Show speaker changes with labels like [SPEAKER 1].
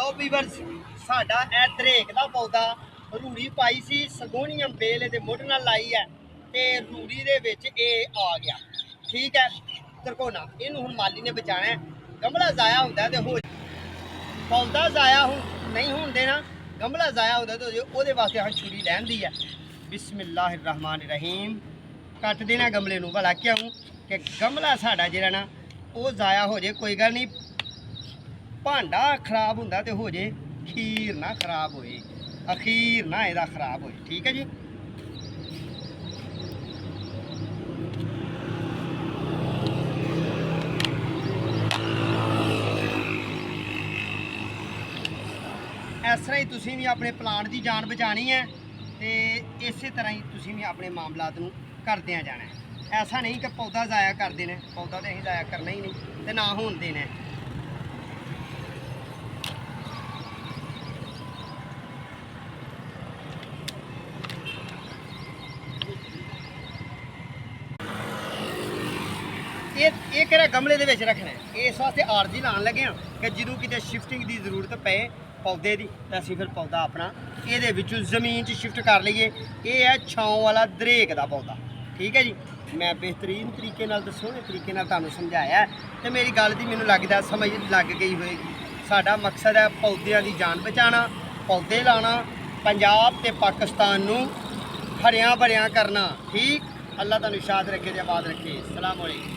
[SPEAKER 1] ਲਓ ਵੀਵਰਸ ਸਾਡਾ ਇਹ ਦਰੇਕ ਦਾ ਪੌਦਾ ਰੂੜੀ ਪਾਈ ਸੀ ਸਗੋਨੀਅਮ ਬੇਲ ਇਹਦੇ ਮੁੱਢ ਨਾਲ ਲਾਈ ਹੈ ਤੇ ਰੂੜੀ ਦੇ ਵਿੱਚ ਇਹ ਆ ਗਿਆ। ਠੀਕ ਹੈ ਤਰਕੋਨਾ ਇਹਨੂੰ ਹੁਣ ਮਾਲੀ ਨੇ ਬਚਾਣਾ ਹੈ। ਗਮਲਾ ਜ਼ਾਇਆ ਹੁੰਦਾ ਤੇ ਹੋ ਪੌਦਾ ਜ਼ਾਇਆ ਨਹੀਂ ਹੋਣ ਦੇਣਾ। ਗਮਲਾ ਜ਼ਾਇਆ ਹੁੰਦਾ ਤੇ ਉਹਦੇ ਵਾਸਤੇ ਹਾਂ ਛੁਰੀ ਲੈਂਦੀ ਹੈ। ਬਿਸਮਿल्लाह रहमान रहीम ਕੱਟ ਦੇਣਾ ਗਮਲੇ ਨੂੰ ਭਲਾ ਕਿਉਂ ਕਿ ਗਮਲਾ ਸਾਡਾ ਜਿਹੜਾ ਨਾ ਉਹ ਜ਼ਾਇਆ ਹੋ ਜੇ। ਕੋਈ ਗੱਲ ਨਹੀਂ ਭਾਂਡਾ ਖਰਾਬ ਹੁੰਦਾ ਤੇ ਹੋ ਜੇ ਖੀਰ ਨਾ ਖਰਾਬ ਹੋਏ ਅਖੀਰ ਨਾ ਇਹਦਾ ਖਰਾਬ ਹੋਏ। ਠੀਕ ਹੈ ਜੀ। ਇਸ ਤਰ੍ਹਾਂ ਹੀ ਤੁਸੀਂ ਵੀ ਆਪਣੇ ਪਲਾਂਟ ਦੀ ਜਾਨ ਬਚਾਣੀ ਹੈ ਤੇ ਇਸੇ ਤਰ੍ਹਾਂ ਹੀ ਤੁਸੀਂ ਵੀ ਆਪਣੇ ਮਾਮਲਾਤ ਨੂੰ ਕਰਦਿਆਂ ਜਾਣਾ ਹੈ। ਐਸਾ ਨਹੀਂ ਕਿ ਪੌਦਾ ਜ਼ਾਇਆ ਕਰ ਦੇਣਾ। ਪੌਦਾ ਤਾਂ ਅਸੀਂ ਜ਼ਾਇਆ ਕਰਨਾ ਹੀ ਨਹੀਂ ਤੇ ਨਾ ਹੋਣ ਦੇਣਾ। ਇਹ ਕਿਹੜਾ ਗਮਲੇ ਦੇ ਵਿੱਚ ਰੱਖਣਾ ਹੈ। ਇਸ ਵਾਸਤੇ ਆਰਜੀ ਲਾਉਣ ਲੱਗੇ ਹਾਂ ਕਿ ਜਦੋਂ ਕਿਤੇ ਸ਼ਿਫਟਿੰਗ ਦੀ ਜ਼ਰੂਰਤ ਪਏ ਪੌਦੇ ਦੀ ਤਾਂ ਅਸੀਂ ਫਿਰ ਪੌਦਾ ਆਪਣਾ ਇਹਦੇ ਵਿੱਚੋਂ ਜ਼ਮੀਨ 'ਚ ਸ਼ਿਫਟ ਕਰ ਲਈਏ। ਇਹ ਹੈ ਛਾਂ ਵਾਲਾ ਦਰੇਕ ਦਾ ਪੌਦਾ। ਠੀਕ ਹੈ ਜੀ। ਮੈਂ ਬਿਹਤਰੀਨ ਤਰੀਕੇ ਨਾਲ ਤੇ ਸੋਹਣੇ ਤਰੀਕੇ ਨਾਲ ਤੁਹਾਨੂੰ ਸਮਝਾਇਆ ਤੇ ਮੇਰੀ ਗੱਲ ਦੀ ਮੈਨੂੰ ਲੱਗਦਾ ਸਮਝ ਲੱਗ ਗਈ ਹੋਏਗੀ। ਸਾਡਾ ਮਕਸਦ ਹੈ ਪੌਦਿਆਂ ਦੀ ਜਾਨ ਬਚਾਉਣਾ, ਪੌਦੇ ਲਾਉਣਾ, ਪੰਜਾਬ ਤੇ ਪਾਕਿਸਤਾਨ ਨੂੰ ਹਰਿਆਂ ਭਰਿਆਂ ਕਰਨਾ। ਠੀਕ। ਅੱਲਾ ਤੁਹਾਨੂੰ ਸ਼ਾਦ ਰੱਖੇ ਤੇ ਆਬਾਦ ਰੱਖੇ। ਸਲਾਮ ਅਲੈਕੁਮ।